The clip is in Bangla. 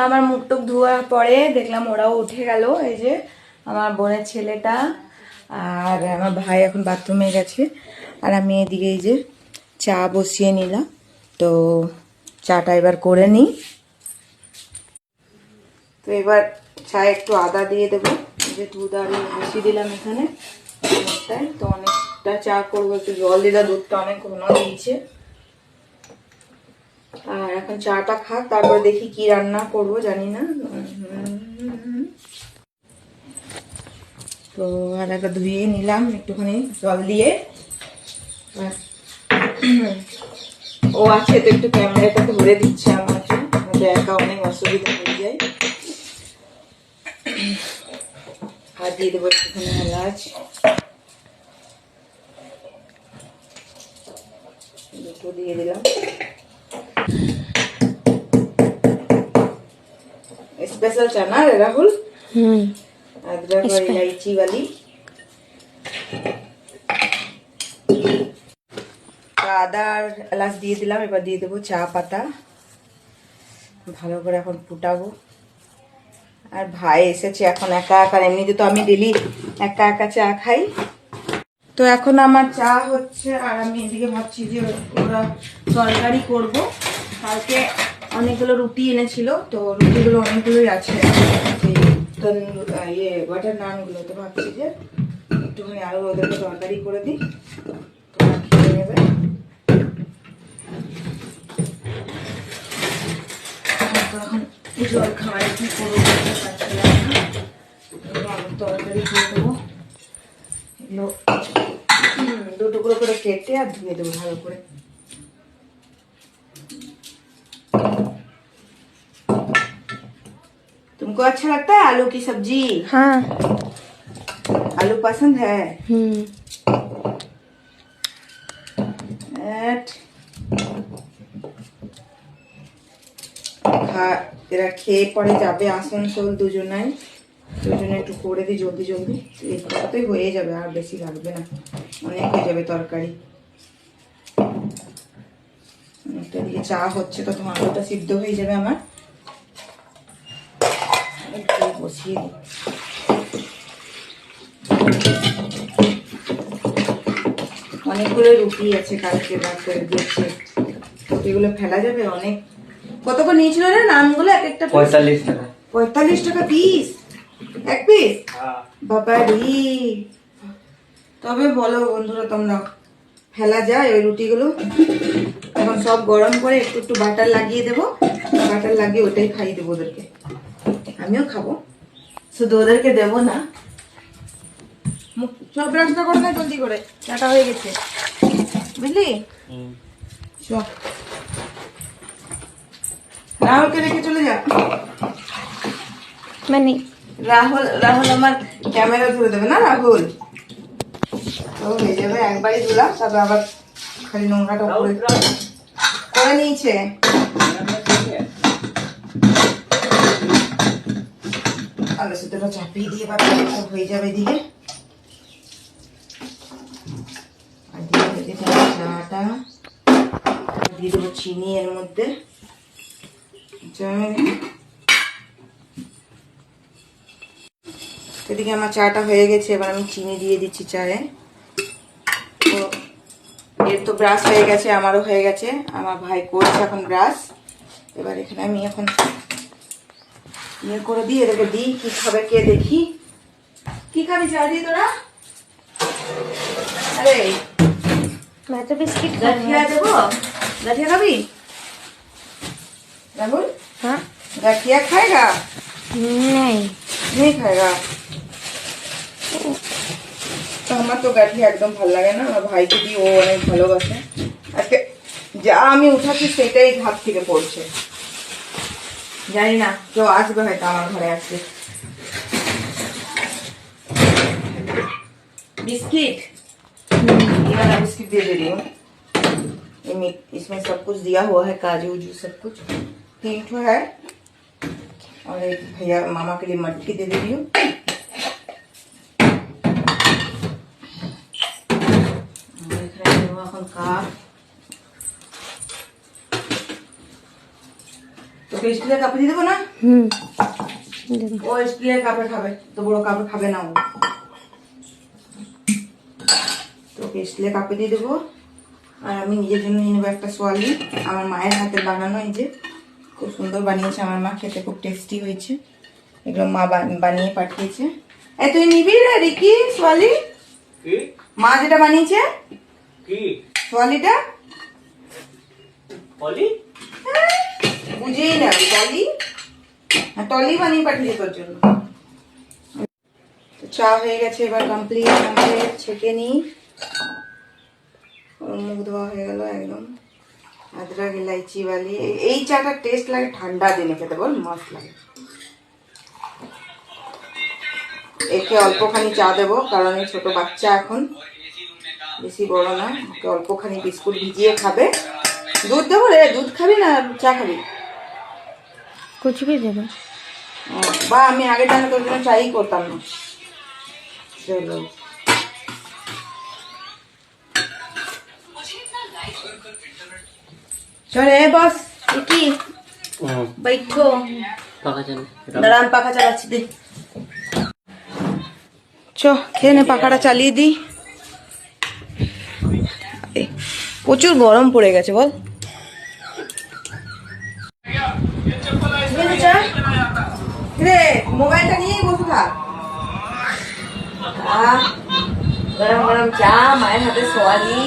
আমার মুখ টুক ধোয়ার পরে দেখলাম ওরাও উঠে গেল। এই যে আমার বোনের ছেলেটা আর আমার ভাই এখন বাথরুমে গেছে, আর আমি এদিকে এই যে চা বসিয়ে নিলাম। তো চাটা এবার করে নিই। তো এবার চায়ে একটু আদা দিয়ে দেবো, যে দুধ আর বসিয়ে দিলাম এখানে অনেকটাই। তো অনেকটা চা করবো, একটু জল দিলে দুধটা অনেক ঘন দিয়েছে। আর এখন চাটা খাক, তারপর দেখি কি রান্না করব জানি না। তো আর একটা ধুয়ে নিলাম একটুখানি জল দিয়ে। ও আছে তো একটু ক্যামেরাটা ধরে দিচ্ছে আমাকে, একা অনেক অসুবিধা হয়ে যায়। আর দিয়ে দেবো একটুখানি এলাচ, দুটো দিয়ে দিলাম। स्पेशल चना है राहुल। अदरक और इलायची वाली। आदा और एलाच দিয়ে দিলাম। এবার দিয়ে দেবো চা পাতা, ভালো করে এখন ফুটাবো। আর ভাই এসেছে এখন একা একা, এমনিতে তো আমি ডেলি একা একা চা খাই। তো এখন আমার চা হচ্ছে, আর আমি এদিকে ভাবছি যে ওরা তরকারি করবো। কালকে অনেকগুলো রুটি এনেছিল, তো রুটিগুলো অনেকগুলোই আছে, ইয়ে বাটার নানগুলো। তো ভাবছি যে একটুখানি আরো ওদেরকে তরকারি করে দিই, তোমরা খেয়ে নেবে। এখন জল খাওয়াই কি করবো, তরকারি করে দেবো। এগুলো দু টুকরো করে কেটে আর ধুয়ে দেবো ভালো করে। तुमको अच्छा लगता है आलू की सब्जी? हाँ। आलू पसंद है? এরা খেয়ে পরে যাবে আসানসোল দুজনে একটু করে দিই জলদি জলদি। এই কতই হয়ে যাবে, আর বেশি লাগবে না, অনেক হয়ে যাবে তরকারি। একটা দিকে চা হচ্ছে, তো তোমার আলুটা সিদ্ধ হয়ে যাবে আমার। বসিয়ে দিই। অনেকগুলো রুটি আছে কালকে রাতের দিয়েছে, এগুলো ফেলা যাবে অনেক। কত করে নিয়েছিল রে নানগুলো? এক একটা 45 টাকা। 45 টাকা পিস? এক পিস? বাবা রে। তবে বলো বন্ধুরা তোমরা, ফেলা যায় ওই রুটিগুলো? এখন সব গরম করে একটু একটু বাটার লাগিয়ে দেবো, বাটার লাগিয়ে ওটাই খাইয়ে দেবো ওদেরকে। আমিও খাবো, শুধু ওদেরকে দেবো না। সব ব্রাশটা করে না জলদি করে, চাটা হয়ে গেছে বুঝলি। রাহুলকে রেখে চলে যা। মানে রাহুল আমার ক্যামেরা ধরে দেবে না রাহুল, তো হয়ে যাবে। একবারই দিলাম, তারপর আবার খালি নোংরাটা করে নিয়েছে। আলু সুতোটা চাপিয়ে দিয়ে বা হয়ে যাবে এদিকে। আর দিয়ে চাটা দিয়ে দেবো চিনি এর মধ্যে। এদিকে আমার চাটা হয়ে গেছে, এবার আমি চিনি দিয়ে দিচ্ছি চায়ে। তো এর তো ব্রাশ হয়ে গেছে, আমারও হয়ে গেছে, আমার ভাই করছে এখন ব্রাশ। এবার এখানে আমি এখন ইয়ে করে দিই, এদেরকে দিই কি খাবে কে দেখি। কি খাবি চা দিয়ে তোরা? আরে मैं तो बिस्किट গাঠিয়া দেবো? গাঠিয়া খাবি রাহুল? हाँ গাঠিয়া খাएगा? नहीं नहीं खाएगा? তো আমার তো গাঠিয়া একদম ভালো লাগে না, আমার ভাইকে দিই, ও অনেক ভালোবাসে। আজকে যা আমি উঠাচ্ছি সেটাই ঘাট থেকে পড়ছে, জানি না কেউ আসবে হয়তো আমার ঘরে আসবে। बिस्किट ये वाला बिस्किट दे रही हूँ, इसमें सब कुछ दिया हुआ है, काजू वजू सब कुछ। 3 ठो है, और एक भैया मामा के लिए मटकी दे रही हूँ। এখন কাপ। তো তোকে স্টিলের কাপে দিয়ে দেবো না? দেবো। ও স্টিলের কাপে খাবে, তো বড় কাপে খাবে না ও। তোকে স্টিলের কাপে দিয়ে দেবো। আর আমি নিজের জন্য নিয়ে নেবো একটা সোয়ালি, আমার মায়ের হাতে বানানো। এই যে খুব সুন্দর বানিয়েছে আমার মা, খেতে খুব টেস্টি হয়েছে। এগুলো মা বানিয়ে পাঠিয়েছে। এই তুই নিবি রে রিকি সোয়ালি? মা যেটা বানিয়েছে সোয়ালিটা বুঝেই না টলি, টলি বানিয়ে পাঠিয়েছে তোর জন্য। তো চা হয়ে গেছে, এবার কমপ্লিট। আমাদের ছেঁকে নিই। মুখ ধোয়া হয়ে গেল একদম। আদরক ইলাইচি বালি, এই চাটা টেস্ট লাগে ঠান্ডা দিনে খেতে, বল মস্ত লাগে। একে অল্পখানি চা দেবো, কারণ এই ছোট বাচ্চা এখন, বেশি বড় না। ওকে অল্পখানি বিস্কুট ভিজিয়ে খাবে। দুধ দেবো রে? দুধ খাবি না চা খাবি? कुछ भी दे दो। বা আমি আগে জানা তোর জন্য চাই করতাম না। চলো চলে বস কি बैठो। দাঁড়ান পাখা চালাচ্ছি, দে চ খেয়ে নে, পাখাটা চালিয়ে দিই। প্রচুর গরম পড়ে গেছে বল। রে মোবাইলটা নিয়েই বসে থাক। গরম গরম চা, মায়ের হাতে সোয়ালি।